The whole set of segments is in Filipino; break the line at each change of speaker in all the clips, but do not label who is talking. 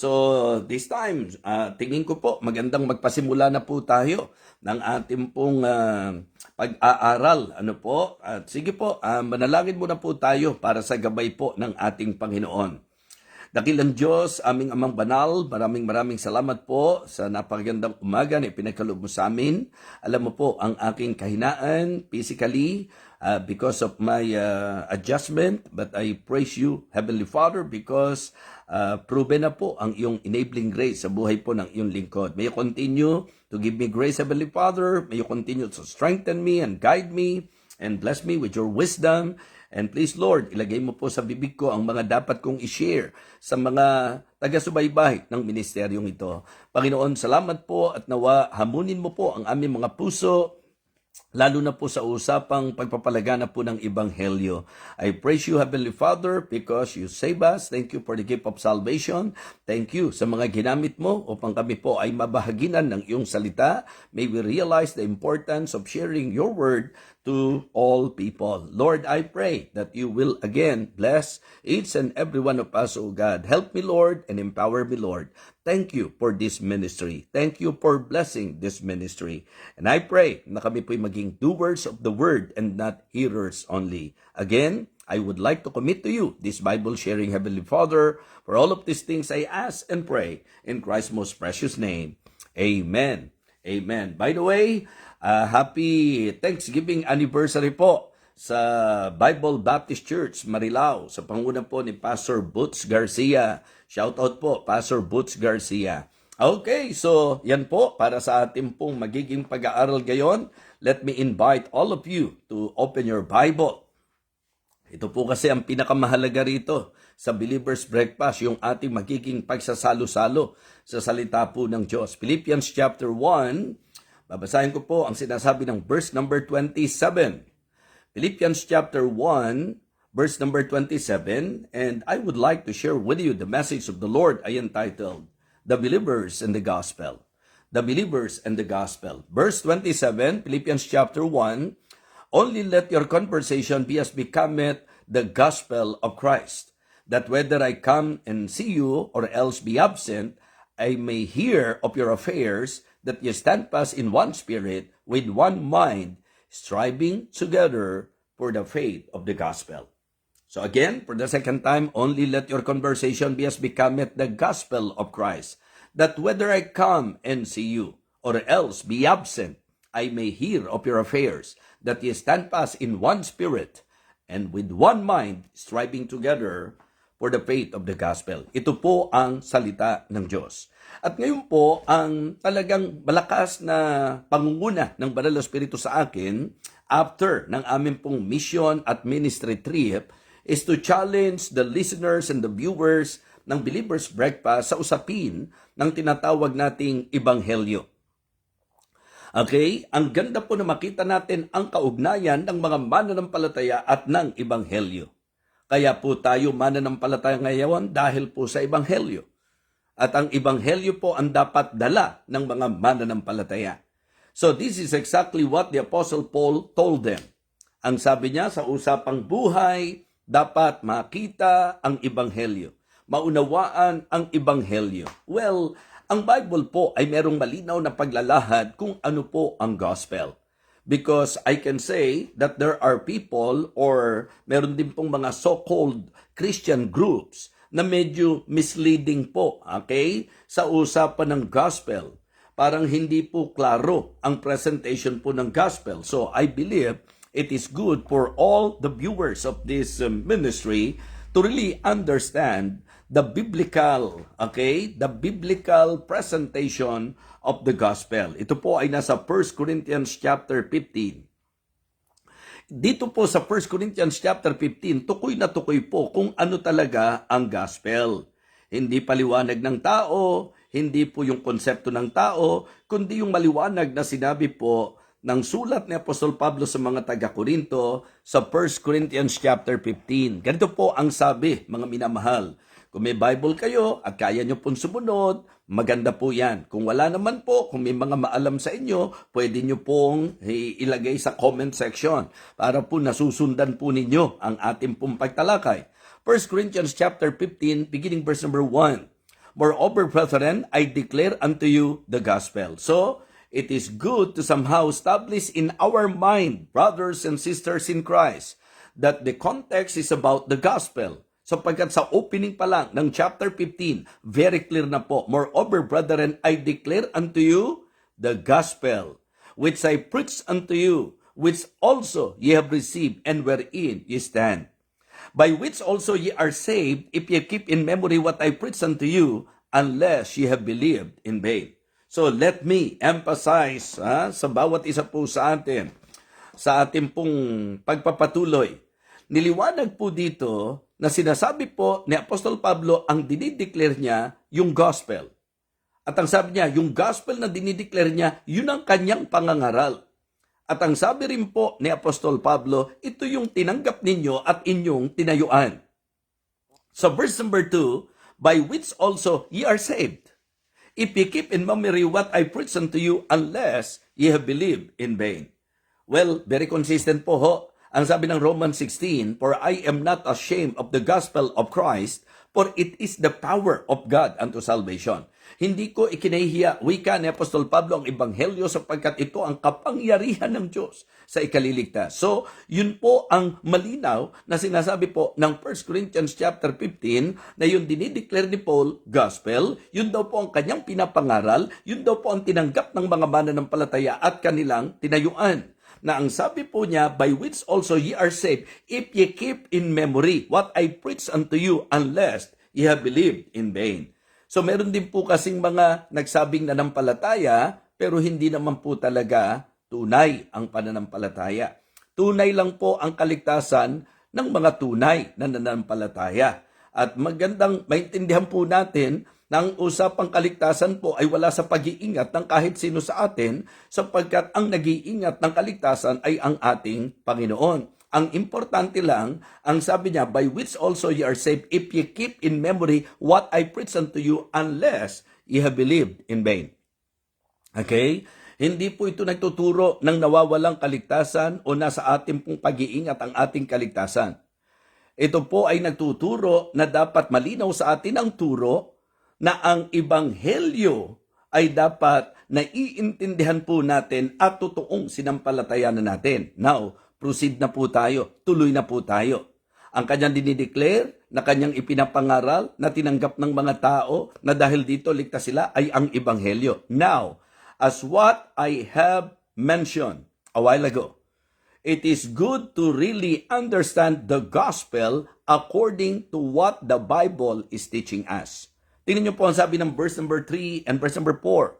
So this time, tingin ko po magandang magpasimula na po tayo ng ating pong pag-aaral. Ano po? At sige po, manalangin muna po tayo para sa gabay po ng ating Panginoon. Dakilang Diyos, aming Amang Banal, maraming salamat po sa napakagandang umaga na ipinagkaloob mo sa amin. Alam mo po ang aking kahinaan physically because of my adjustment, but I praise you, Heavenly Father, because proven na po ang iyong enabling grace sa buhay po ng iyong lingkod. May you continue to give me grace, Heavenly Father. May you continue to strengthen me and guide me and bless me with your wisdom. And please, Lord, ilagay mo po sa bibig ko ang mga dapat kong i-share sa mga taga-subaybay ng ministeryong ito. Panginoon, salamat po at nawa hamunin mo po ang aming mga puso, lalo na po sa usapang pagpapalagana po ng Ebanghelyo. I praise you, Heavenly Father, because you save us. Thank you for the gift of salvation. Thank you sa mga ginamit mo upang kami po ay mabahaginan ng iyong salita. May we realize the importance of sharing your word to all people. Lord, I pray that you will again bless each and every one of us, O God. Help me, Lord, and empower me, Lord. Thank you for this ministry. Thank you for blessing this ministry. And I pray na kami po'y maging doers of the word and not hearers only. Again, I would like to commit to you this Bible sharing, Heavenly Father. For all of these things I ask and pray in Christ's most precious name. Amen. Amen. By the way, happy Thanksgiving anniversary po sa Bible Baptist Church, Marilao, sa panguna po ni Pastor Butch Garcia. Shout out po, Pastor Butch Garcia. Okay, so yan po para sa ating pong magiging pag-aaral ngayon. Let me invite all of you to open your Bible. Ito po kasi ang pinakamahalaga rito sa Believer's Breakfast, yung ating magiging pagsasalo-salo sa salita po ng Diyos. Philippians chapter 1, babasahin ko po ang sinasabi ng verse number 27. Philippians chapter 1, verse number 27, and I would like to share with you the message of the Lord I entitled, The Believers and the Gospel. The Believers and the Gospel. Verse 27, Philippians chapter 1, only let your conversation be as becometh the gospel of Christ, that whether I come and see you or else be absent, I may hear of your affairs, that ye stand fast in one spirit, with one mind, striving together for the faith of the gospel. So again, for the second time, only let your conversation be as becometh the gospel of Christ, that whether I come and see you, or else be absent, I may hear of your affairs, that ye stand fast in one spirit, and with one mind, striving together for the faith of the gospel. Ito po ang salita ng Diyos. At ngayon po, ang talagang malakas na pangunguna ng Banal na Espiritu sa akin, after ng aming pong mission at ministry trip, is to challenge the listeners and the viewers ng Believer's Breakfast sa usapin ng tinatawag nating Ebanghelyo. Okay? Ang ganda po na makita natin ang kaugnayan ng mga mananampalataya at ng Ebanghelyo. Kaya po tayo mananampalataya ngayon dahil po sa Ebanghelyo. At ang Ebanghelyo po ang dapat dala ng mga mananampalataya. So this is exactly what the Apostle Paul told them. Ang sabi niya sa usapang buhay, dapat makita ang Ebanghelyo. Maunawaan ang Ebanghelyo. Well, ang Bible po ay merong malinaw na paglalahad kung ano po ang gospel. Because I can say that there are people or meron din pong mga so-called Christian groups na medyo misleading po, okay, sa usapan ng gospel. Parang hindi po klaro ang presentation po ng gospel. So I believe it is good for all the viewers of this ministry to really understand the biblical, okay, the biblical presentation of the gospel. Ito po ay nasa 1 Corinthians chapter 15. Dito po sa 1 Corinthians chapter 15, tukoy na tukoy po kung ano talaga ang gospel. Hindi paliwanag ng tao, hindi po yung konsepto ng tao, kundi yung maliwanag na sinabi po ng sulat ni Apostol Pablo sa mga taga-Korinto sa 1 Corinthians chapter 15. Ganito po ang sabi, mga minamahal. Kung may Bible kayo at kaya nyo pong sumunod, maganda po yan. Kung wala naman po, kung may mga maalam sa inyo, pwede nyo pong ilagay sa comment section para po nasusundan po ninyo ang ating pong pagtalakay. 1 Corinthians chapter 15, beginning verse number 1. Moreover, brethren, I declare unto you the gospel. So, it is good to somehow establish in our mind, brothers and sisters in Christ, that the context is about the gospel. Sapagkat sa opening pa lang ng chapter 15, very clear na po, moreover, brethren, I declare unto you the gospel, which I preach unto you, which also ye have received, and wherein ye stand. By which also ye are saved, if ye keep in memory what I preach unto you, unless ye have believed in vain. So let me emphasize sa bawat isa po sa atin, sa ating pong pagpapatuloy. Niliwanag po dito na sinasabi po ni Apostol Pablo ang dinideclare niya yung gospel. At ang sabi niya, yung gospel na dinideclare niya, yun ang kanyang pangangaral. At ang sabi rin po ni Apostol Pablo, ito yung tinanggap ninyo at inyong tinayuan. So verse number 2, by which also ye are saved, if ye keep in memory what I preach unto you, unless ye have believed in vain. Well, very consistent po ho. Ang sabi ng Romans 16, for I am not ashamed of the gospel of Christ, for it is the power of God unto salvation. Hindi ko ikinahihiya, wika ni Apostol Pablo, ang ebanghelyo sapagkat ito ang kapangyarihan ng Diyos sa ikaliligtas. So, yun po ang malinaw na sinasabi po ng 1 Corinthians chapter 15 na yung dinideclare ni Paul, gospel, yun daw po ang kanyang pinapangaral, yun daw po ang tinanggap ng mga mananampalataya at kanilang tinayuan. Na ang sabi po niya, by which also ye are saved, if ye keep in memory what I preach unto you, unless ye have believed in vain. So meron din po kasing mga nagsabing nanampalataya, pero hindi naman po talaga tunay ang pananampalataya. Tunay lang po ang kaligtasan ng mga tunay na nanampalataya. At magandang maintindihan po natin na ang usapang kaligtasan po ay wala sa pag-iingat ng kahit sino sa atin sapagkat ang nag-iingat ng kaligtasan ay ang ating Panginoon. Ang importante lang, ang sabi niya, by which also ye are saved, if ye keep in memory what I preach unto you, unless ye have believed in vain. Okay? Hindi po ito nagtuturo ng nawawalang kaligtasan o nasa ating pong pag-iingat ang ating kaligtasan. Ito po ay nagtuturo na dapat malinaw sa atin ang turo na ang ebanghelyo ay dapat naiintindihan po natin at totoong sinampalatayanan natin. Now, proceed na po tayo. Tuloy na po tayo. Ang kanyang dinideclare, na kanyang ipinapangaral, na tinanggap ng mga tao, na dahil dito ligtas sila, ay ang ebanghelyo. Now, as what I have mentioned a while ago, it is good to really understand the gospel according to what the Bible is teaching us. Tingnan niyo po ang sabi ng verse number 3 and verse number 4.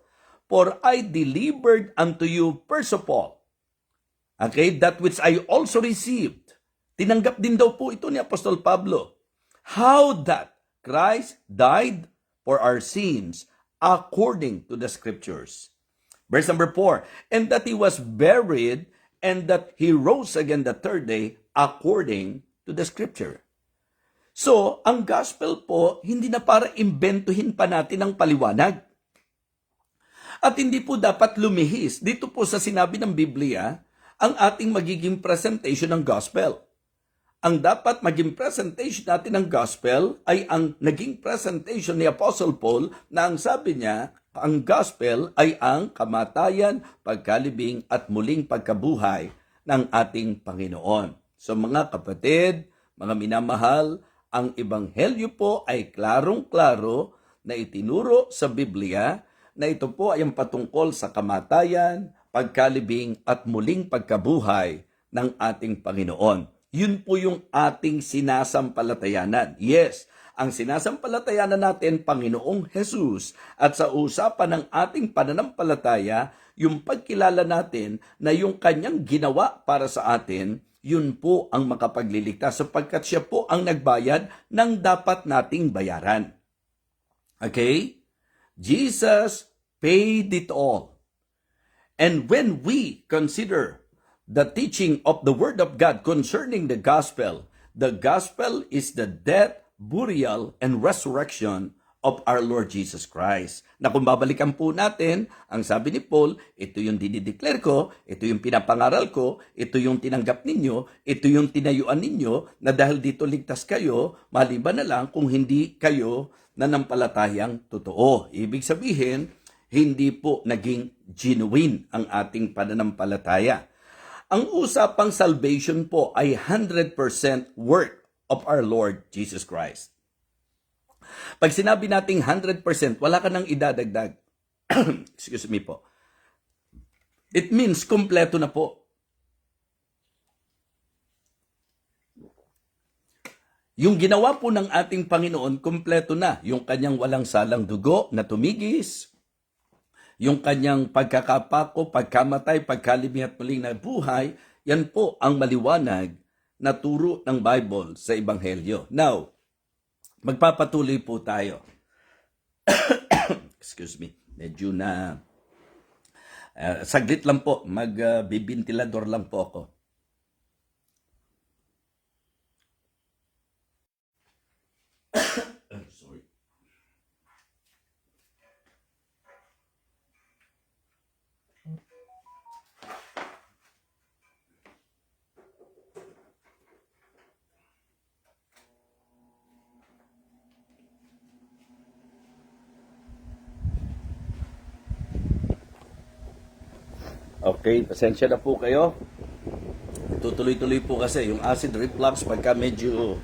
For I delivered unto you first of all, okay, that which I also received. Tinanggap din daw po ito ni Apostol Pablo. How that Christ died for our sins according to the scriptures. Verse number 4. And that he was buried and that he rose again the third day according to the scripture. So, ang gospel po, hindi na para imbentuhin pa natin ang paliwanag. At hindi po dapat lumihis dito po sa sinabi ng Biblia ang ating magiging presentation ng gospel. Ang dapat maging presentation natin ng gospel ay ang naging presentation ni Apostle Paul na ang sabi niya, ang gospel ay ang kamatayan, pagkalibing at muling pagkabuhay ng ating Panginoon. So mga kapatid, mga minamahal, ang ebanghelyo po ay klarong-klaro na itinuro sa Biblia na ito po ay ang patungkol sa kamatayan, pagkalibing at muling pagkabuhay ng ating Panginoon. Yun po yung ating sinasampalatayanan. Yes, ang sinasampalatayanan natin, Panginoong Jesus, at sa usapan ng ating pananampalataya, yung pagkilala natin na yung kanyang ginawa para sa atin, yun po ang makapagliligtas sapagkat siya po ang nagbayad ng dapat nating bayaran. Okay? Jesus paid it all. And when we consider the teaching of the Word of God concerning the gospel is the death, burial, and resurrection of our Lord Jesus Christ. Na kung babalikan po natin, ang sabi ni Paul, ito yung dinideclare ko, ito yung pinapangaral ko, ito yung tinanggap ninyo, ito yung tinayuan ninyo, na dahil dito ligtas kayo, maliban na lang kung hindi kayo nanampalatayang totoo. Ibig sabihin, hindi po naging genuine ang ating pananampalataya. Ang usapang salvation po ay 100% work of our Lord Jesus Christ. Pag sinabi nating 100%, wala ka nang idadagdag. Excuse me po. It means kompleto na po. Yung ginawa po ng ating Panginoon, kompleto na. Yung kanyang walang salang dugo na tumigis, yung kanyang pagkakapako, pagkamatay, pagkalimihat muling na buhay, yan po ang maliwanag na turo ng Bible sa Ebanghelyo. Now, magpapatuloy po tayo. Excuse me. Medyo na saglit lang po. Magbibintilador lang po ako. Sorry. Okay, pasensya na po kayo. Tutuloy-tuloy po kasi yung acid reflux pagka medyo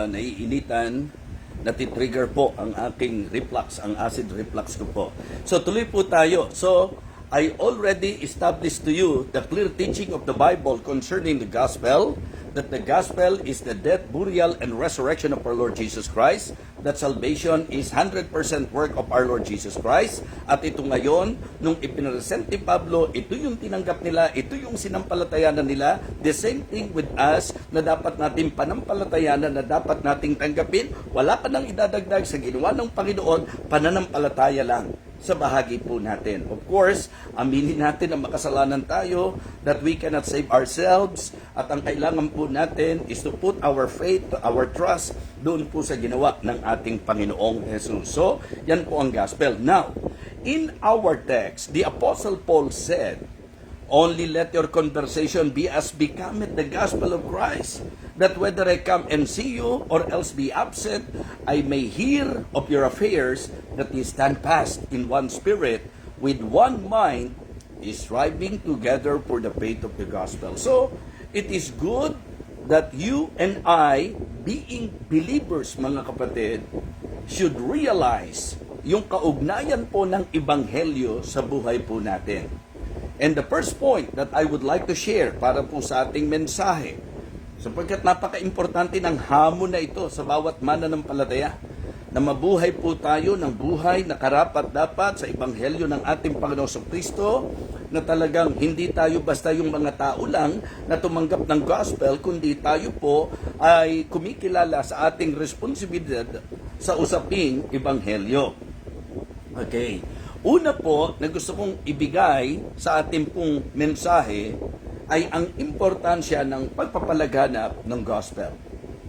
naiinitan, natitrigger po ang aking reflux, ang acid reflux ko po. So tuloy po tayo. So I already established to you the clear teaching of the Bible concerning the gospel, that the gospel is the death, burial, and resurrection of our Lord Jesus Christ, that salvation is 100% work of our Lord Jesus Christ. At ito ngayon, nung ipinresent ni Pablo, ito yung tinanggap nila, ito yung sinampalatayanan nila, the same thing with us, na dapat natin panampalatayanan, na dapat nating tanggapin. Wala ka nang idadagdag sa ginawa ng Panginoon, pananampalataya lang sa bahagi po natin. Of course, aminin natin na makasalanan tayo, that we cannot save ourselves, at ang kailangan po natin is to put our faith, our trust, doon po sa ginawa ng ating Panginoong Jesus. So, yan po ang gospel. Now, in our text, the Apostle Paul said, only let your conversation be as becometh the gospel of Christ, that whether I come and see you or else be absent, I may hear of your affairs, that ye stand fast in one spirit, with one mind, striving together for the faith of the gospel. So, it is good that you and I, being believers, mga kapatid, should realize yung kaugnayan po ng Ebanghelyo sa buhay po natin. And the first point that I would like to share para po sa ating mensahe, sapagkat napaka-importante ng hamon na ito sa bawat mananampalataya, na mabuhay po tayo ng buhay na karapat-dapat sa Ebanghelyo ng ating Panginoong Kristo, na talagang hindi tayo basta yung mga tao lang na tumanggap ng gospel, kundi tayo po ay kumikilala sa ating responsibilidad sa usaping Ebanghelyo. Okay. Una po na gusto kong ibigay sa ating pong mensahe ay ang importansya ng pagpapalaganap ng gospel.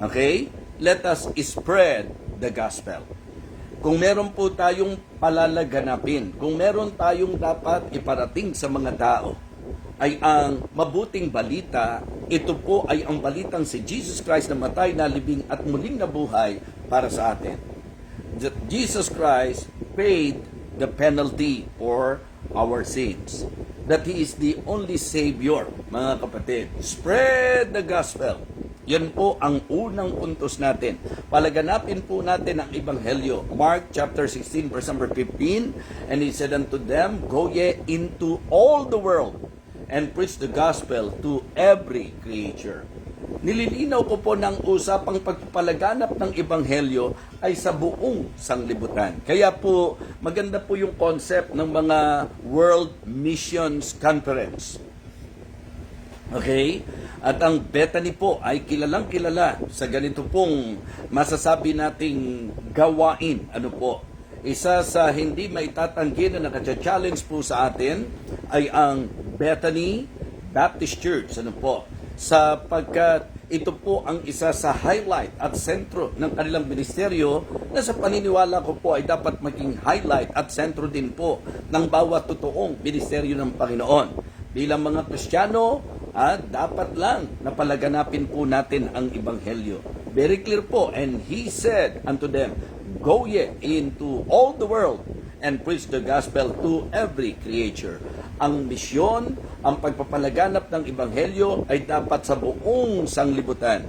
Okay? Let us spread the gospel. Kung meron po tayong palalaganapin, kung meron tayong dapat iparating sa mga tao, ay ang mabuting balita. Ito po ay ang balitang si Jesus Christ na matay, nalibing at muling nabuhay para sa atin. That Jesus Christ paid the penalty for our sins. That He is the only Savior, mga kapatid. Spread the gospel. Yan po ang unang puntos natin. Palaganapin po natin ang Ebanghelyo. Mark chapter 16 verse number 15, and He said unto them, go ye into all the world and preach the gospel to every creature. Nililinaw ko po ng usapang pagpapalaganap ng Ebanghelyo ay sa buong sanglibutan. Kaya po, maganda po yung concept ng mga World Missions Conference. Okay? At ang Bethany po ay kilalang kilala sa ganito pong masasabi nating gawain. Ano po? Isa sa hindi maitatanggi na naka-challenge po sa atin ay ang Bethany Baptist Church. Ano po? Sapagkat ito po ang isa sa highlight at sentro ng kanilang ministeryo na sa paniniwala ko po ay dapat maging highlight at sentro din po ng bawat totoong ministeryo ng Panginoon. Bilang mga Kristiyano, dapat lang na palaganapin po natin ang Ebanghelyo. Very clear po, and He said unto them, "Go ye into all the world and preach the gospel to every creature." Ang misyon, ang pagpapalaganap ng Ebanghelyo ay dapat sa buong sanglibutan.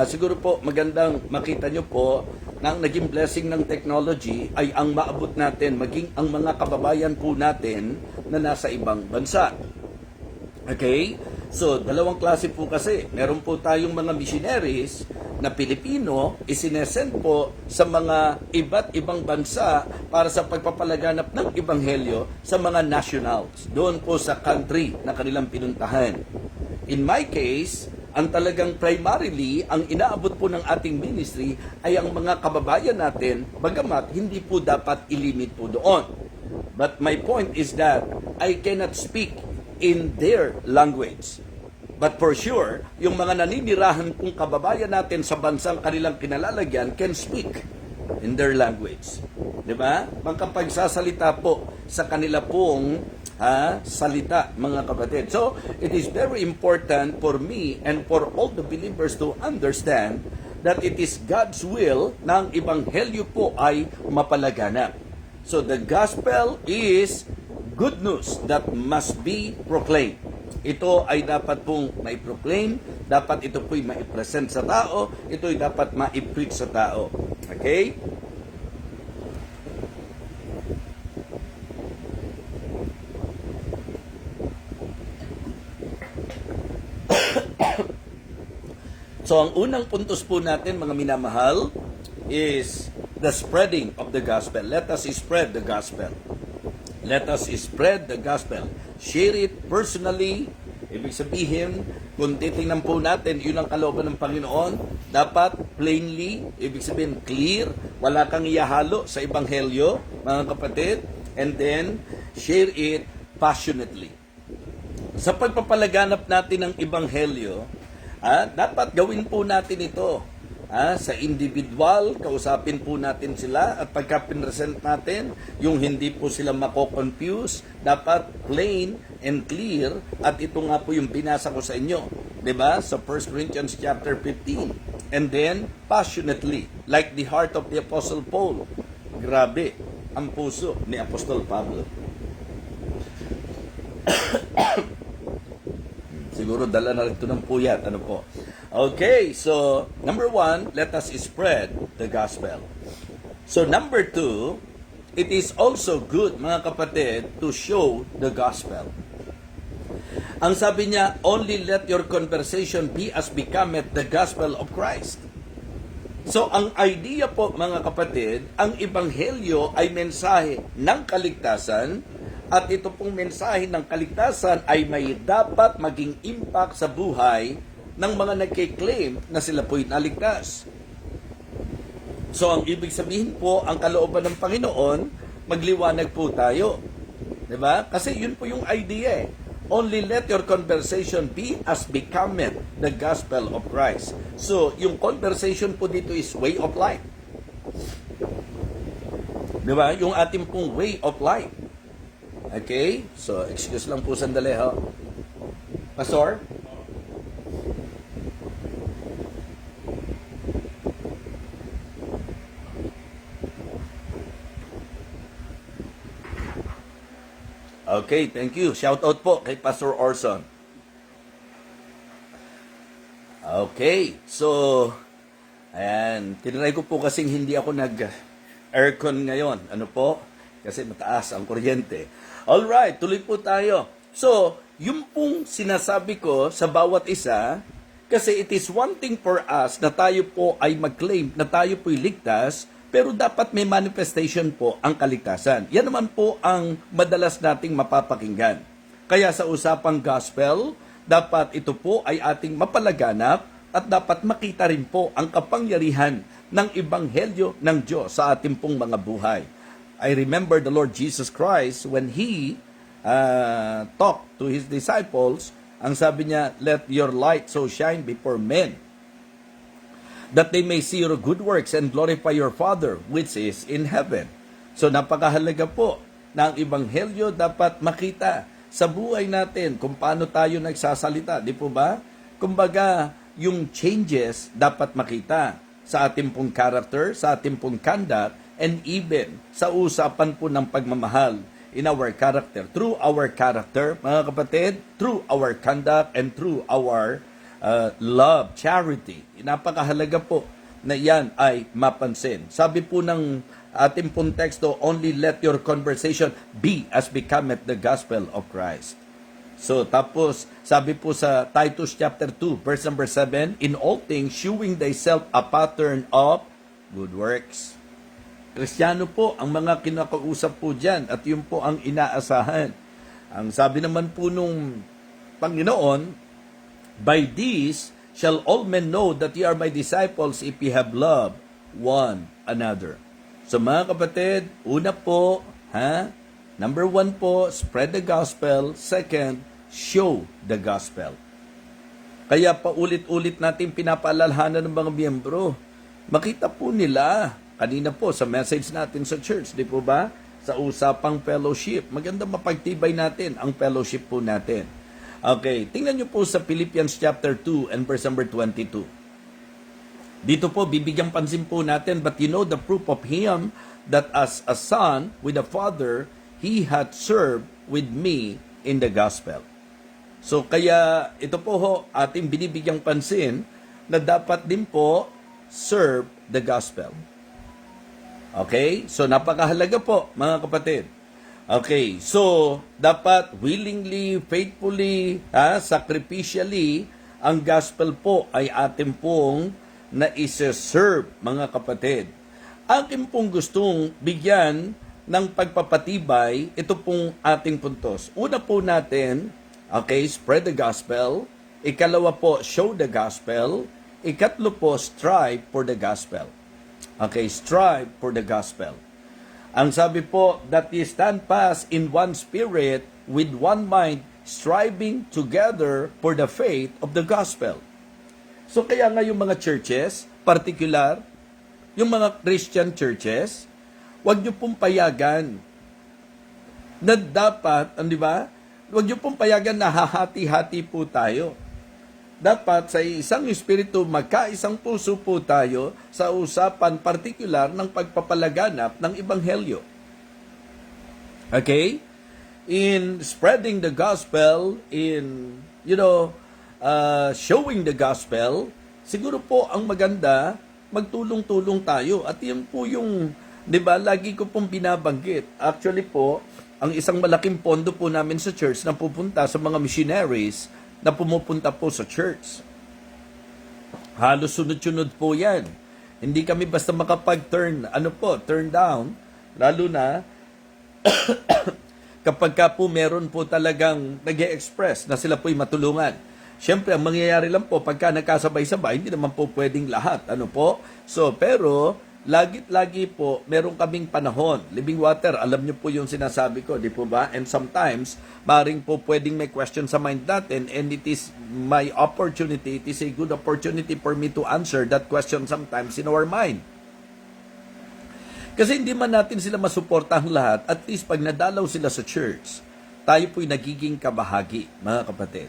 Siguro po magandang makita nyo po na ang naging blessing ng technology ay ang maabot natin, maging ang mga kababayan po natin na nasa ibang bansa. Okay? So, dalawang klase po kasi. Meron po tayong mga missionaries na Pilipino, isinesend po sa mga iba't ibang bansa para sa pagpapalaganap ng Ebanghelyo sa mga nationals, doon po sa country na kanilang pinuntahan. In my case, ang talagang primarily, ang inaabot po ng ating ministry ay ang mga kababayan natin, bagamat hindi po dapat ilimit po doon. But my point is that I cannot speak in their language. But for sure, yung mga naninirahan kong kababayan natin sa bansang kanilang kinalalagyan can speak in their language. Diba? Magkapagsasalita po sa kanila pong salita, mga kapatid. So, it is very important for me and for all the believers to understand that it is God's will na ang Ebanghelyo po ay mapalaganap. So, the gospel is good news that must be proclaimed. Ito ay dapat pong mai-proclaim, dapat ito po'y mai-present sa tao, ito ay dapat mai-preach sa tao. Okay? So, ang unang puntos po natin, mga minamahal, is the spreading of the gospel. Let us spread the gospel. Let us spread the gospel. Share it personally. Ibig sabihin, kung titingnan po natin, yun ang kalooban ng Panginoon, dapat plainly, ibig sabihin clear, wala kang iyahalo sa Ebanghelyo, mga kapatid, and then share it passionately. Sa pagpapalaganap natin ng Ebanghelyo, dapat gawin po natin ito. Sa individual, kausapin po natin sila at pagka pinresent natin, yung hindi po sila mako-confuse, dapat plain and clear at ito nga po yung pinasa ko sa inyo. Diba? Sa 1 Corinthians chapter 15. And then, passionately, like the heart of the Apostle Paul. Grabe, ang puso ni Apostol Pablo. Siguro dala na rin ito ng puyat. Ano po? Okay, so number 1, let us spread the gospel. So number 2, it is also good, mga kapatid, to show the gospel. Ang sabi niya, only let your conversation be as becometh the gospel of Christ. So ang idea po, mga kapatid, ang Ebanghelyo ay mensahe ng kaligtasan. At ito pong mensahe ng kaligtasan ay may dapat maging impact sa buhay ng mga nagkiklaim na sila po'y naligtas. So, ang ibig sabihin po, ang kalooban ng Panginoon, magliwanag po tayo. Diba? Kasi yun po yung idea. Only let your conversation be as becometh the gospel of Christ. So, yung conversation po dito is way of life. Diba? Yung ating pong way of life. Okay? So, excuse lang po sandali ho. Pastor? Okay, thank you. Shout out po kay Pastor Orson. Okay, so, ayan, tinry ko po kasing hindi ako nag-aircon ngayon. Ano po? Kasi mataas ang kuryente. Alright, tuloy po tayo. So, yung pong sinasabi ko sa bawat isa, kasi it is one thing for us na tayo po ay mag-claim na tayo po'y ligtas, pero dapat may manifestation po ang kaligtasan. Yan naman po ang madalas nating mapapakinggan. Kaya sa usapang gospel, dapat ito po ay ating mapalaganap at dapat makita rin po ang kapangyarihan ng Ebanghelyo ng Diyos sa ating pong mga buhay. I remember the Lord Jesus Christ when He talked to His disciples, ang sabi niya, let your light so shine before men that they may see your good works and glorify your Father which is in heaven. So napakahalaga po na ang Ebanghelyo dapat makita sa buhay natin kung paano tayo nagsasalita. Di po ba? Kumbaga, yung changes dapat makita sa ating pong character, sa ating pong conduct, and even sa usapan po ng pagmamahal in our character. Through our character, mga kapatid, through our conduct, and through our love, charity. Napakahalaga po na yan ay mapansin. Sabi po ng ating pong teksto, only let your conversation be as becometh the gospel of Christ. So, tapos, sabi po sa Titus chapter 2, verse number 7, in all things, shewing thyself a pattern of good works. Kristiyano po ang mga kinakausap po dyan at yun po ang inaasahan. Ang sabi naman po nung Panginoon, by this shall all men know that ye are my disciples if ye have love one another. So mga kapatid, una po, number 1 po, spread the gospel. Second, show the gospel. Kaya paulit-ulit natin pinapaalalahanan ng mga miyembro. Makita po nila, kanina po sa message natin sa church, di po ba? Sa usapang fellowship. Maganda mapagtibay natin ang fellowship po natin. Okay, tingnan nyo po sa Philippians chapter 2 and verse number 22. Dito po, bibigyan pansin po natin, but you know the proof of him that as a son with a father, he had served with me in the gospel. So kaya ito po ho, ating binibigyang pansin na dapat din po serve the gospel. Okay? So napakahalaga po mga kapatid. Okay, so dapat willingly, faithfully, sacrificially, ang gospel po ay ating pong na isa-serve, mga kapatid. Akin pong gustong bigyan ng pagpapatibay, ito pong ating puntos. Una po natin, okay, spread the gospel. Ikalawa po, show the gospel. Ikatlo po, strive for the gospel. Okay, strive for the gospel. Ang sabi po, that ye stand fast in one spirit, with one mind, striving together for the faith of the gospel. So kaya nga yung mga churches, particular, yung mga Christian churches, wag nyo pong payagan na dapat, di ba? Wag nyo pong payagan na hahati-hati po tayo. Dapat sa isang espiritu, magkaisang puso po tayo sa usapan particular ng pagpapalaganap ng Ebanghelyo. Okay? In spreading the gospel, in, showing the gospel, siguro po ang maganda, magtulong-tulong tayo. At yan po yung, di ba, lagi ko pong binabanggit. Actually po, ang isang malaking pondo po namin sa church na pupunta sa mga missionaries na pumupunta po sa church. Halos sunod-sunod po yan. Hindi kami basta turn down, lalo na kapag ka po meron po talagang nag-e-express na sila po'y matulungan. Siyempre, ang mangyayari lang po, pagka nagkasabay-sabay, hindi naman po pwedeng lahat. So, pero, lagi po, meron kaming panahon. Living water, alam niyo po yung sinasabi ko, di po ba? And sometimes, maring po pwedeng may question sa mind natin, and it is my opportunity, it is a good opportunity for me to answer that question sometimes in our mind. Kasi hindi man natin sila masuportahang lahat, at least pag nadalaw sila sa church, tayo po'y nagiging kabahagi, mga kapatid.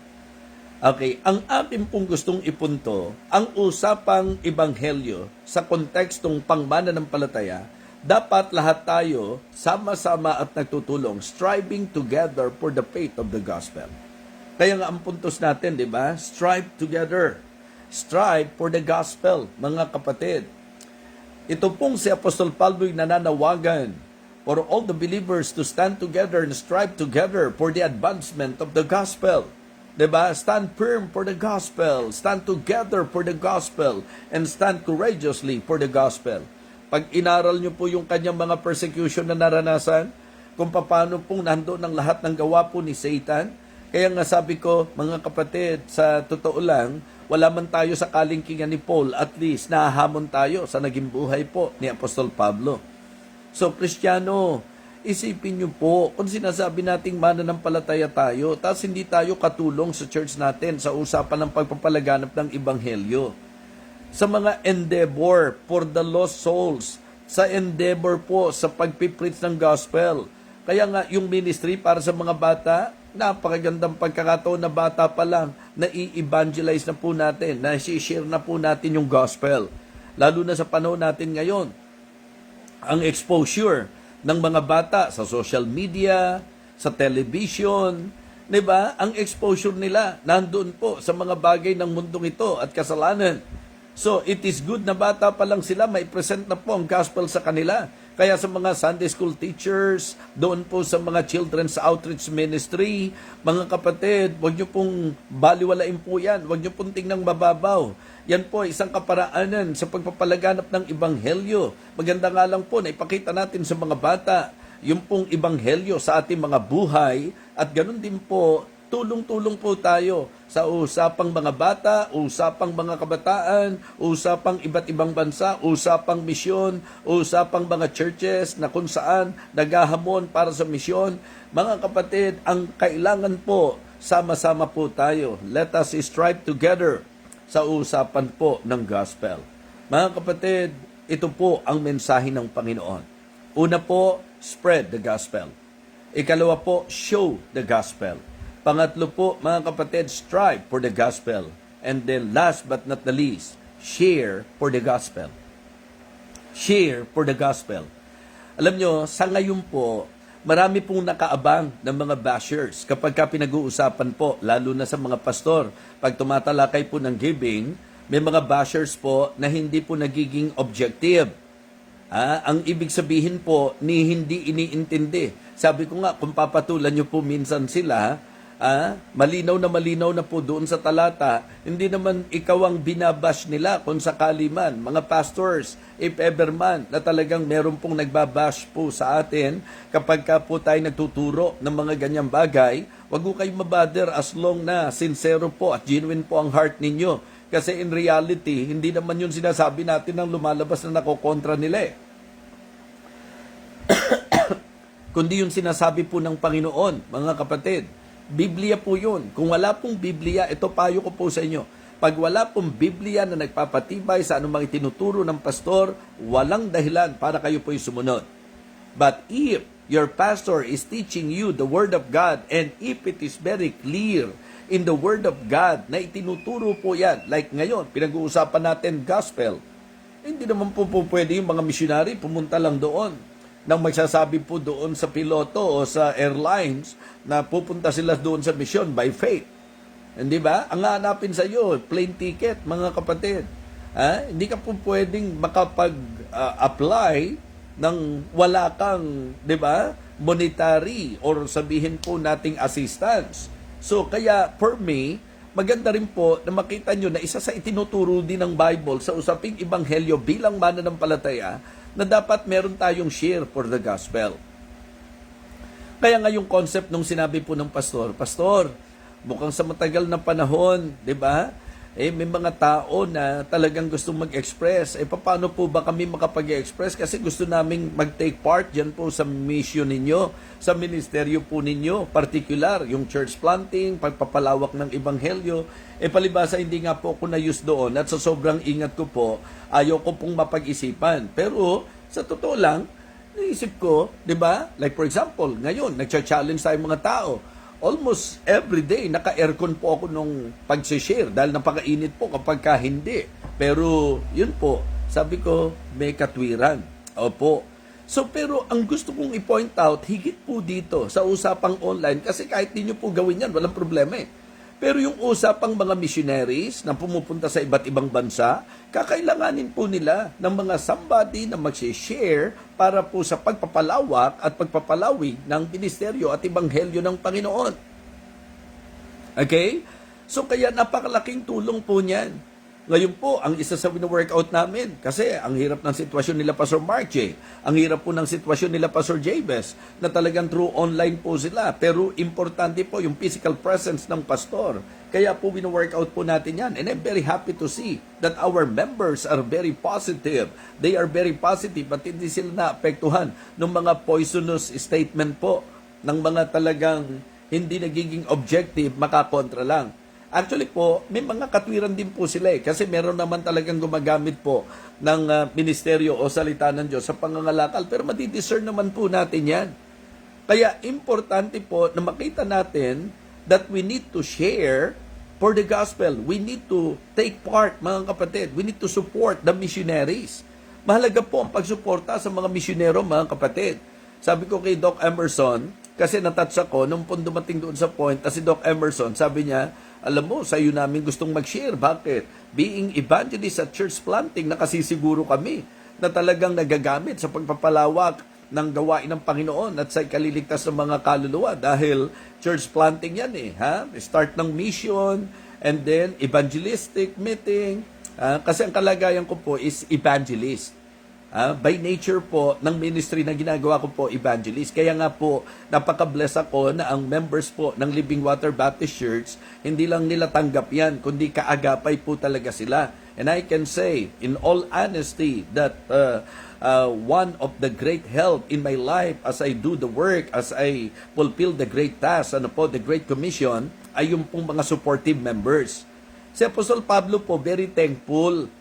Okay, ang atin pong gustong ipunto, ang usapang ebanghelyo sa kontekstong pangmananampalataya, dapat lahat tayo sama-sama at nagtutulong, striving together for the faith of the gospel. Kaya nga ang puntos natin, di ba? Strive together. Strive for the gospel, mga kapatid. Ito pong si Apostol Pablo'y nananawagan for all the believers to stand together and strive together for the advancement of the gospel. Diba? Stand firm for the gospel. Stand together for the gospel. And stand courageously for the gospel. Pag inaral nyo po yung kanyang mga persecution na naranasan, kung paano pong nandoon ng lahat ng gawa po ni Satan, kaya nga sabi ko, mga kapatid, sa totoo lang, wala man tayo sa kalingkingan ni Paul, at least nahahamon tayo sa naging buhay po ni Apostol Pablo. So, Kristiyano, isipin nyo po, kung sinasabi nating mananampalataya tayo, tapos hindi tayo katulong sa church natin sa usapan ng pagpapalaganap ng Ebanghelyo. sa mga endeavor for the lost souls, sa endeavor po sa pagpipreach ng gospel. Kaya nga yung ministry para sa mga bata, napakagandang pagkakataon na bata pa lang, na i-evangelize na po natin, na i-share na po natin yung gospel. Lalo na sa panahon natin ngayon, ang exposure ng mga bata sa social media, sa television, 'di ba? Ang exposure nila nandoon po sa mga bagay ng mundong ito at kasalanan. So, it is good na bata pa lang sila, may present na po ang gospel sa kanila. Kaya sa mga Sunday school teachers, doon po sa mga children's outreach ministry, mga kapatid, huwag niyo pong baliwalain po yan. Huwag niyo pong tingnan mababaw. Yan po isang kaparaanan sa pagpapalaganap ng ebanghelyo. Maganda nga lang po na ipakita natin sa mga bata yung pong ebanghelyo sa ating mga buhay at ganun din po, tulong-tulong po tayo sa usapang mga bata, usapang mga kabataan, usapang iba't ibang bansa, usapang misyon, usapang mga churches na kung saan naghahamon para sa misyon. Mga kapatid, ang kailangan po, sama-sama po tayo. Let us strive together sa usapan po ng gospel. Mga kapatid, ito po ang mensahe ng Panginoon. Una po, spread the gospel. Ikalawa po, show the gospel. Pangatlo po, mga kapatid, strive for the gospel. And then last but not the least, share for the gospel. Share for the gospel. Alam nyo, sa ngayon po, marami pong nakaabang ng mga bashers kapag ka pinag-uusapan po, lalo na sa mga pastor. Pag tumatalakay po ng giving, may mga bashers po na hindi po nagiging objective. Ang ibig sabihin po, ni hindi iniintindi. Sabi ko nga, kung papatulan nyo po minsan sila, malinaw na po doon sa talata, hindi naman ikaw ang binabash nila kung sakali man. Mga pastors, if ever man, na talagang meron pong nagbabash po sa atin, kapag ka po tayo nagtuturo ng mga ganyang bagay, wag ko kayong mabader as long na sincero po at genuine po ang heart ninyo. Kasi in reality, hindi naman yun sinasabi natin ng lumalabas na nakokontra nila eh. Kundi yung sinasabi po ng Panginoon, mga kapatid. Biblia po yun. Kung wala pong Biblia, ito payo ko po sa inyo. Pag wala pong Biblia na nagpapatibay sa anumang itinuturo ng pastor, walang dahilan para kayo po'y sumunod. But if your pastor is teaching you the Word of God, and if it is very clear in the Word of God na itinuturo po yan, like ngayon, pinag-uusapan natin gospel, hindi naman po pwede yung mga missionary pumunta lang doon nang magsasabi po doon sa piloto o sa airlines na pupunta sila doon sa mission by faith. Hindi ba? Ang hanapin sa iyo, plane ticket, mga kapatid. Hindi ka po pwedeng makapag-apply ng wala kang, di ba, monetary or sabihin po nating assistance. So, kaya for me, maganda rin po na makita nyo na isa sa itinuturo din ng Bible sa usaping ebanghelyo bilang mananampalataya na dapat meron tayong share for the gospel. Kaya nga yung concept nung sinabi po ng pastor, mukhang sa matagal na panahon, di ba? May mga tao na talagang gustong mag-express. Paano po ba kami makapag-express? Kasi gusto naming mag-take part dyan po sa mission ninyo, sa ministeryo po ninyo, particular, yung church planting, pagpapalawak ng ebanghelyo. Palibasa, hindi nga po ako na-use doon at sa sobrang ingat ko po, ayaw ko pong mapag-isipan. Pero, sa totoo lang, naisip ko, di ba? Like for example, ngayon, nagcha-challenge tayo mga tao. Almost every day, naka-aircon po ako nung pag-share dahil napakainit po kapag ka hindi. Pero, yun po, sabi ko, may katwiran. Opo. So, pero ang gusto kong i-point out, higit po dito sa usapang online, kasi kahit di nyo po gawin yan, walang problema eh. Pero yung usapang mga missionaries na pumupunta sa iba't ibang bansa, kakailanganin po nila ng mga somebody na mag-share para po sa pagpapalawak at pagpapalawig ng ministeryo at ebanghelyo ng Panginoon. Okay? So kaya napakalaking tulong po niyan. Ngayon po, ang isa sa wino-workout namin, kasi ang hirap ng sitwasyon nila Pastor Mark J. Ang hirap po ng sitwasyon nila Pastor Jabez, na talagang through online po sila. Pero importante po yung physical presence ng pastor. Kaya po wino-workout po natin yan. And I'm very happy to see that our members are very positive. They are very positive at hindi sila naapektuhan ng mga poisonous statement po ng mga talagang hindi nagiging objective, makakontra lang. Actually po, may mga katwiran din po sila kasi meron naman talagang gumagamit po ng ministeryo o salita ng Diyos sa pangangalakal. Pero madidiscern naman po natin yan. Kaya importante po na makita natin that we need to share for the gospel. We need to take part, mga kapatid. We need to support the missionaries. Mahalaga po ang pagsuporta sa mga misyonero, mga kapatid. Sabi ko kay Doc Emerson, kasi natouch ako, nung po dumating doon sa point, si Doc Emerson, sabi niya, alam mo, sa iyo namin gustong mag-share. Bakit? Being evangelist at church planting, nakasisiguro kami na talagang nagagamit sa pagpapalawak ng gawain ng Panginoon at sa ikaliligtas ng mga kaluluwa dahil church planting yan Start ng mission and then evangelistic meeting. Kasi ang kalagayan ko po is evangelist. By nature po ng ministry na ginagawa ko po, evangelist. Kaya nga po, napaka-bless ako na ang members po ng Living Water Baptist Church, hindi lang nila tanggap yan, kundi kaagapay po talaga sila. And I can say, in all honesty, that one of the great help in my life as I do the work, as I fulfill the great task, the Great Commission, ay yung pong mga supportive members. Si Apostol Pablo po, very thankful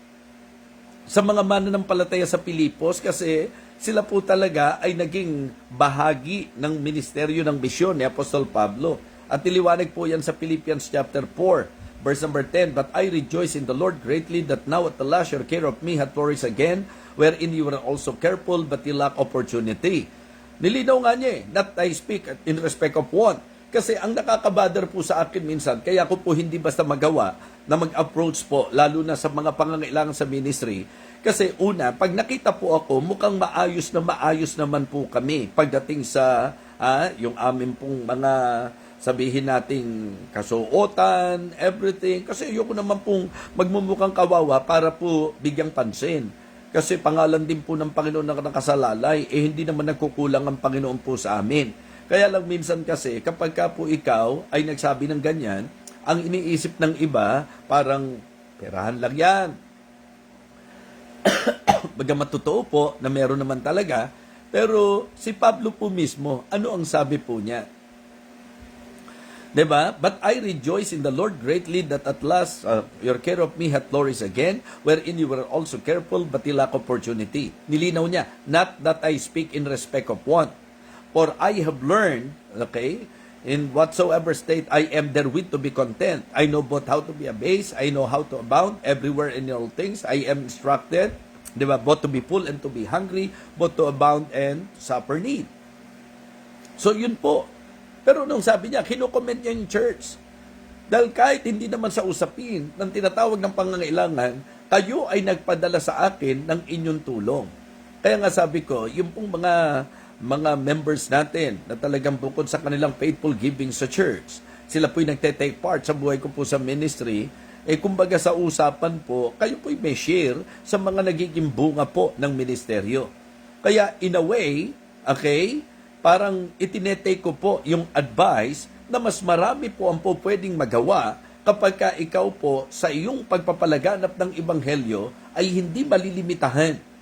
sa mga mananampalataya sa Pilipos kasi sila po talaga ay naging bahagi ng ministeryo ng misyon ni Apostol Pablo. At niliwanag po yan sa Philippians chapter 4, verse number 10, But I rejoice in the Lord greatly that now at the last your care of me hath flourished again, wherein you were also careful but you lack opportunity. Nilinaw nga niya not I speak in respect of want. Kasi ang nakakabother po sa akin minsan, kaya ko po hindi basta magawa na mag-approach po, lalo na sa mga pangangailangan sa ministry. Kasi una, pag nakita po ako, mukhang maayos naman po kami pagdating sa yung amin pong mga sabihin nating kasuotan, everything. Kasi ayoko naman pong magmumukhang kawawa para po bigyang pansin. Kasi pangalan din po ng Panginoon na nakasalalay, hindi naman nagkukulang ang Panginoon po sa amin. Kaya lang minsan kasi, kapag ka po ikaw ay nagsabi ng ganyan, ang iniisip ng iba, parang, perahan lang yan. Bagamat totoo po na meron naman talaga, pero si Pablo po mismo, ano ang sabi po niya? Diba? But I rejoice in the Lord greatly that at last your care of me hath flourished again, wherein you were also careful, but you lack opportunity. Nilinaw niya, not that I speak in respect of want. For I have learned, in whatsoever state I am therewith to be content. I know both how to be abased, I know how to abound, everywhere in all things I am instructed, diba? Both to be full and to be hungry, both to abound and suffer need. So yun po. Pero nung sabi niya, kinukomment niya yung church. Dahil kahit hindi naman sa usapin ng tinatawag ng pangangailangan, kayo ay nagpadala sa akin ng inyong tulong. Kaya nga sabi ko, yung pong mga members natin na talagang bukod sa kanilang faithful giving sa church, sila po'y nagte-take part sa buhay ko po sa ministry, kumbaga sa usapan po, kayo po'y may share sa mga nagiging bunga po ng ministeryo. Kaya in a way, parang itinetake ko po yung advice na mas marami po ang po pwedeng magawa kapag ka ikaw po sa iyong pagpapalaganap ng ebanghelyo ay hindi malilimitahan.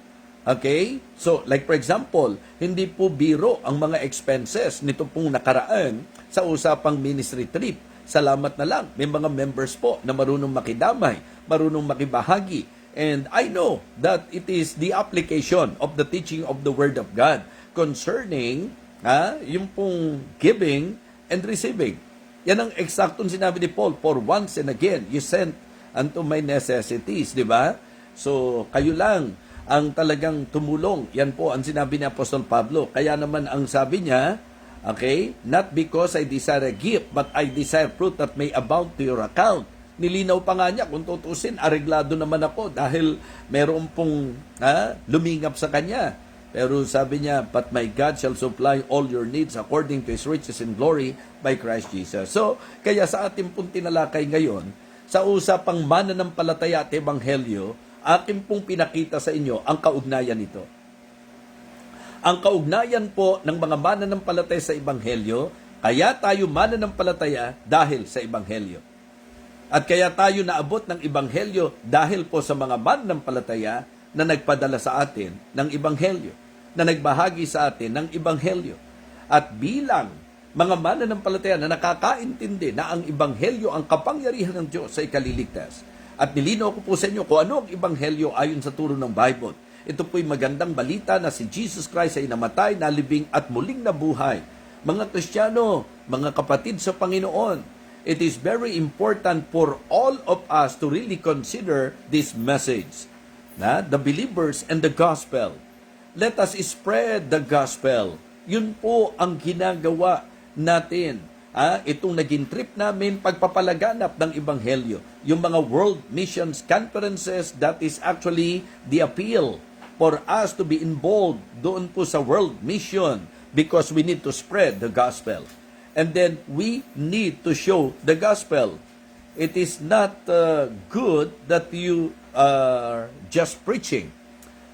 So, like for example, hindi po biro ang mga expenses nito pong nakaraan sa usapang ministry trip. Salamat na lang, may mga members po na marunong makidamay, marunong makibahagi. And I know that it is the application of the teaching of the Word of God concerning yung pong giving and receiving. Yan ang eksaktong sinabi ni Paul, for once and again, you sent unto my necessities, di ba? So, kayo lang ang talagang tumulong. Yan po ang sinabi ni Apostol Pablo. Kaya naman ang sabi niya, not because I desire a gift, but I desire fruit that may abound to your account. Nilinaw pa nga niya, kung tutusin, areglado naman ako dahil meron pong lumingap sa kanya. Pero sabi niya, but my God shall supply all your needs according to His riches in glory by Christ Jesus. So, kaya sa ating pong tinalakay ngayon, sa usapang mananampalataya at ebanghelyo, akin pong pinakita sa inyo ang kaugnayan nito. Ang kaugnayan po ng mga mananampalataya sa ebanghelyo, kaya tayo mananampalataya dahil sa ebanghelyo. At kaya tayo naabot ng ebanghelyo dahil po sa mga mananampalataya na nagpadala sa atin ng ebanghelyo, na nagbahagi sa atin ng ebanghelyo. At bilang mga mananampalataya na nakakaintindi na ang Ebanghelyo ang kapangyarihan ng Diyos sa ikaliligtas. At nilinaw ko po sa inyo kung ano ang Ebanghelyo ayon sa turo ng Bible. Ito po'y magandang balita na si Jesus Christ ay namatay, nalibing at muling nabuhay. Mga Kristiyano, mga kapatid sa Panginoon, it is very important for all of us to really consider this message. The believers and the gospel. Let us spread the gospel. Yun po ang ginagawa natin. Itong naging trip namin, pagpapalaganap ng Ebanghelyo. Yung mga World Missions Conferences, that is actually the appeal for us to be involved doon po sa world mission because we need to spread the gospel. And then we need to show the gospel. It is not good that you are just preaching.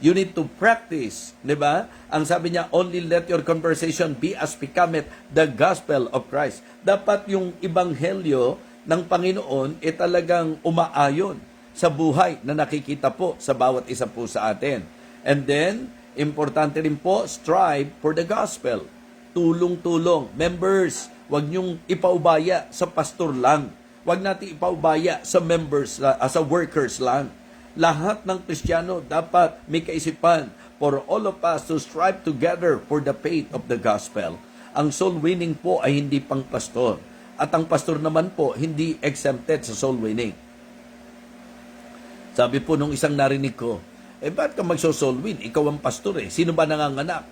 You need to practice, di ba? Ang sabi niya, only let your conversation be as becometh the gospel of Christ. Dapat yung ebanghelyo ng Panginoon talagang umaayon sa buhay na nakikita po sa bawat isa po sa atin. And then, importante rin po, strive for the gospel. Tulong-tulong. Members, huwag niyong ipaubaya sa pastor lang. Huwag natin ipaubaya sa members, sa workers lang. Lahat ng Kristiyano dapat may kaisipan for all of us to strive together for the faith of the gospel. Ang soul winning po ay hindi pang pastor. At ang pastor naman po, hindi exempted sa soul winning. Sabi po nung isang narinig ko, ba't ka magso-soul win? Ikaw ang pastor eh. Sino ba nanganganak?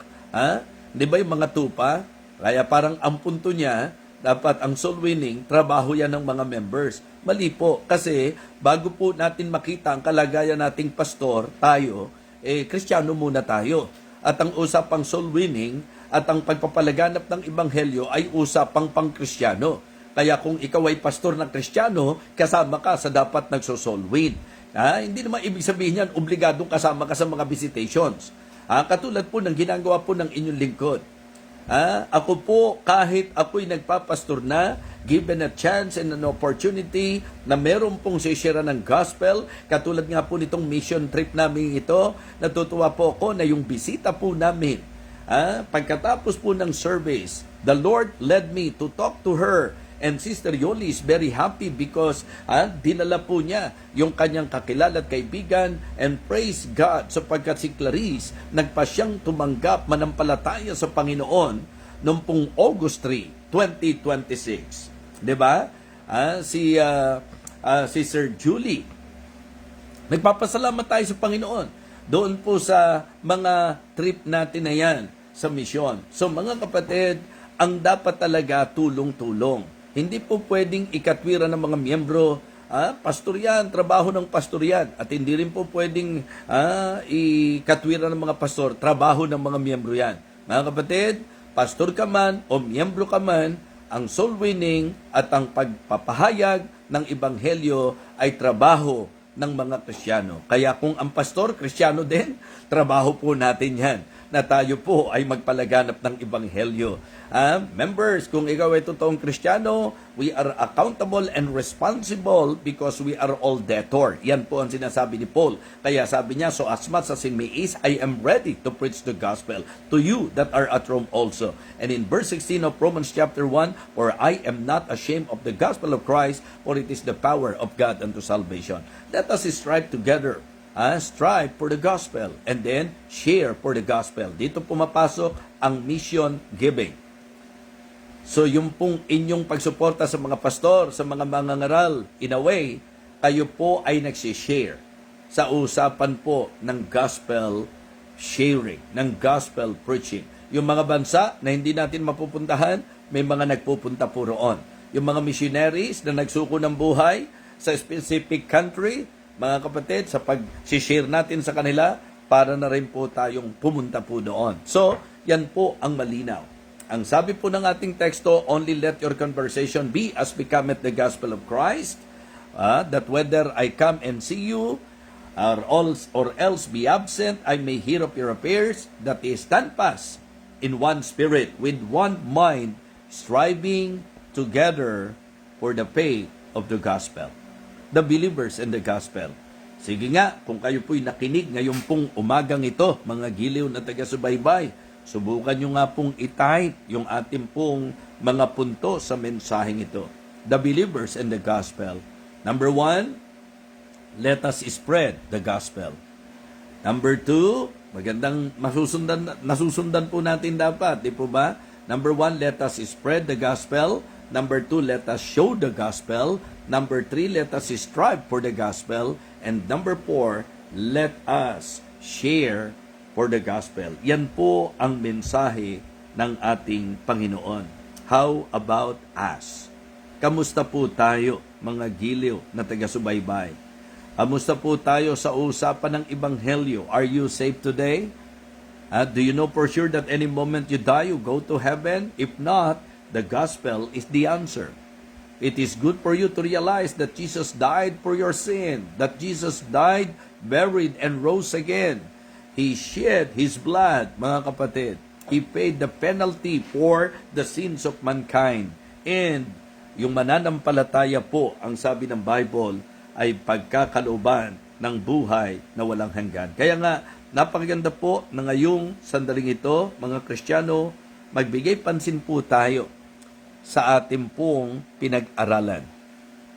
Di ba yung mga tupa? Kaya parang ang punto niya, dapat ang soul winning, trabaho yan ng mga members. Mali po, kasi bago po natin makita ang kalagayan nating pastor, tayo, Kristiyano muna tayo. At ang usapang soul winning at ang pagpapalaganap ng Ebanghelyo ay usapang pang-Kristiyano. Kaya kung ikaw ay pastor ng Kristiyano, kasama ka sa dapat nagso-soul win. Hindi naman ibig sabihin yan, obligadong kasama ka sa mga visitations. Katulad po ng ginagawa po ng inyong lingkod. Ako po, kahit ako'y nagpapastor na, given a chance and an opportunity na meron pong sishira ng gospel, katulad nga po nitong mission trip namin ito, natutuwa po ako na yung bisita po namin, pagkatapos po ng service, the Lord led me to talk to her. And Sister Yoli is very happy because dinala po niya yung kanyang kakilala at kaibigan, and praise God sapagkat si Clarice nagpasyang tumanggap manampalataya sa Panginoon noong pong August 3, 2026. Diba? Si Sir Julie, nagpapasalamat tayo sa Panginoon doon po sa mga trip natin na yan sa misyon. So mga kapatid, ang dapat talaga tulong-tulong. Hindi po pwedeng ikatwiran ng mga miyembro, pastor yan, trabaho ng pastor yan. At hindi rin po pwedeng ikatwiran ng mga pastor, trabaho ng mga miyembro yan. Mga kapatid, pastor ka man o miyembro ka man, ang soul winning at ang pagpapahayag ng Ebanghelyo ay trabaho ng mga Kristiyano. Kaya kung ang pastor, Kristiyano din, trabaho po natin yan na tayo po ay magpalaganap ng Ebanghelyo. Members, kung ikaw ay totoong Kristiyano, we are accountable and responsible because we are all debtor. Yan po ang sinasabi ni Paul. Kaya sabi niya, so as much as in me is, I am ready to preach the gospel to you that are at Rome also. And in verse 16 of Romans chapter 1, for I am not ashamed of the gospel of Christ, for it is the power of God unto salvation. Let us strive together. Strive for the gospel and then share for the gospel. Dito pumapasok ang mission giving. So yung pong inyong pagsuporta sa mga pastor, sa mga mangangaral, in a way, kayo po ay nagsishare sa usapan po ng gospel sharing, ng gospel preaching. Yung mga bansa na hindi natin mapupuntahan, may mga nagpupunta po roon. Yung mga missionaries na nagsuko ng buhay sa specific country, mga kapatid, sa pag-share natin sa kanila, para na rin po tayong pumunta po doon. So, yan po ang malinaw. Ang sabi po ng ating teksto, only let your conversation be as becometh the gospel of Christ, that whether I come and see you, or else be absent, I may hear of your affairs, that is stand fast in one spirit, with one mind, striving together for the faith of the gospel. The believers in the gospel. Sige nga, kung kayo po'y nakinig ngayon pong umagang ito, mga giliw na taga-subaybay, subukan nyo nga pong i-type yung ating pong mga punto sa mensaheng ito. The believers in the gospel. Number 1, let us spread the gospel. Number 2, magandang nasusundan po natin dapat, di po ba? Number 1, let us spread the gospel. Number 2, let us show the gospel. Number 3, let us strive for the gospel. And number 4, let us share for the gospel. Yan po ang mensahe ng ating Panginoon. How about us? Kamusta po tayo, mga giliw na taga-subaybay? Kamusta po tayo sa usapan ng Ebanghelyo? Are you saved today? Do you know for sure that any moment you die, you go to heaven? If not, the gospel is the answer. It is good for you to realize that Jesus died for your sin, that Jesus died, buried, and rose again. He shed His blood, mga kapatid. He paid the penalty for the sins of mankind. And yung mananampalataya po, ang sabi ng Bible, ay pagkakalooban ng buhay na walang hanggan. Kaya nga, napakaganda po na ngayong sandaling ito, mga Kristiyano, magbigay pansin po tayo sa ating pong pinag-aralan.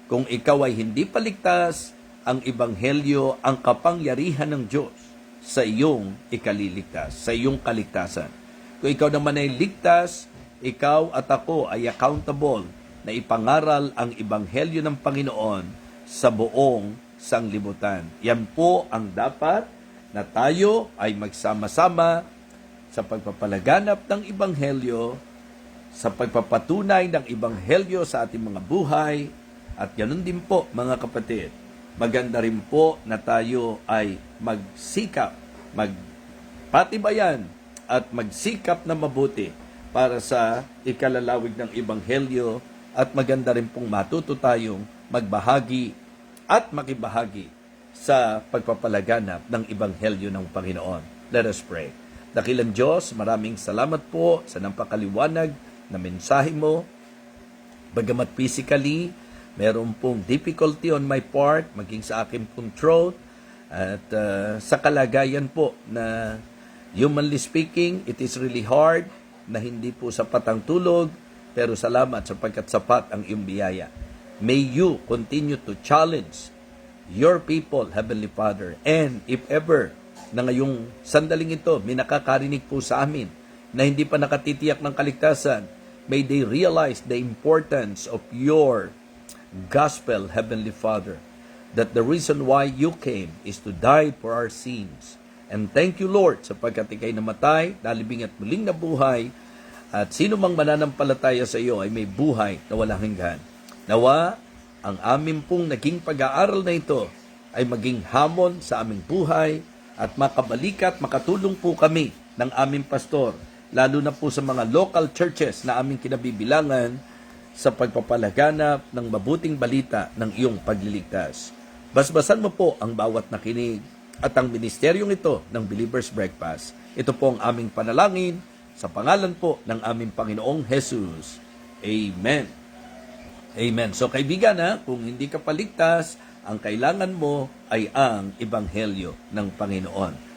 Kung ikaw ay hindi paligtas, ang Ebanghelyo ang kapangyarihan ng Diyos sa iyong ikaliligtas, sa iyong kaligtasan. Kung ikaw naman ay ligtas, ikaw at ako ay accountable na ipangaral ang Ebanghelyo ng Panginoon sa buong sanglibutan. Yan po ang dapat na tayo ay magsama-sama sa pagpapalaganap ng Ebanghelyo, sa pagpapatunay ng Ebanghelyo sa ating mga buhay, at ganun din po, mga kapatid, maganda rin po na tayo ay magsikap, magpatibayan, at magsikap na mabuti para sa ikalalawig ng Ebanghelyo, at maganda rin pong matuto tayong magbahagi at makibahagi sa pagpapalaganap ng Ebanghelyo ng Panginoon. Let us pray. Dakilang Diyos, maraming salamat po sa napakaliwanag na mensahe mo. Bagamat physically, meron pong difficulty on my part, maging sa aking pong throat, at sa kalagayan po na humanly speaking, it is really hard na hindi po sapat ang tulog, pero salamat sapagkat sapat ang iyong biyaya. May you continue to challenge your people, Heavenly Father. And if ever na ngayong sandaling ito, may nakakarinig po sa amin na hindi pa nakatitiyak ng kaligtasan, may they realize the importance of your gospel, Heavenly Father, that the reason why you came is to die for our sins. And thank you, Lord, sapagkat ikay namatay, nalibing at muling nabuhay, at sino mang mananampalataya sa iyo ay may buhay na walang hanggan. Nawa, ang amin pong naging pag-aaral na ito ay maging hamon sa aming buhay at makabalikat, makatulong po kami ng aming pastor, lalo na po sa mga local churches na aming kinabibilangan sa pagpapalaganap ng mabuting balita ng iyong pagliligtas. Basbasan mo po ang bawat nakinig at ang ministeryong ito ng Believer's Breakfast. Ito po ang aming panalangin sa pangalan po ng aming Panginoong Jesus. Amen. Amen. So kaibigan, kung hindi ka paligtas, ang kailangan mo ay ang Ebanghelyo ng Panginoon.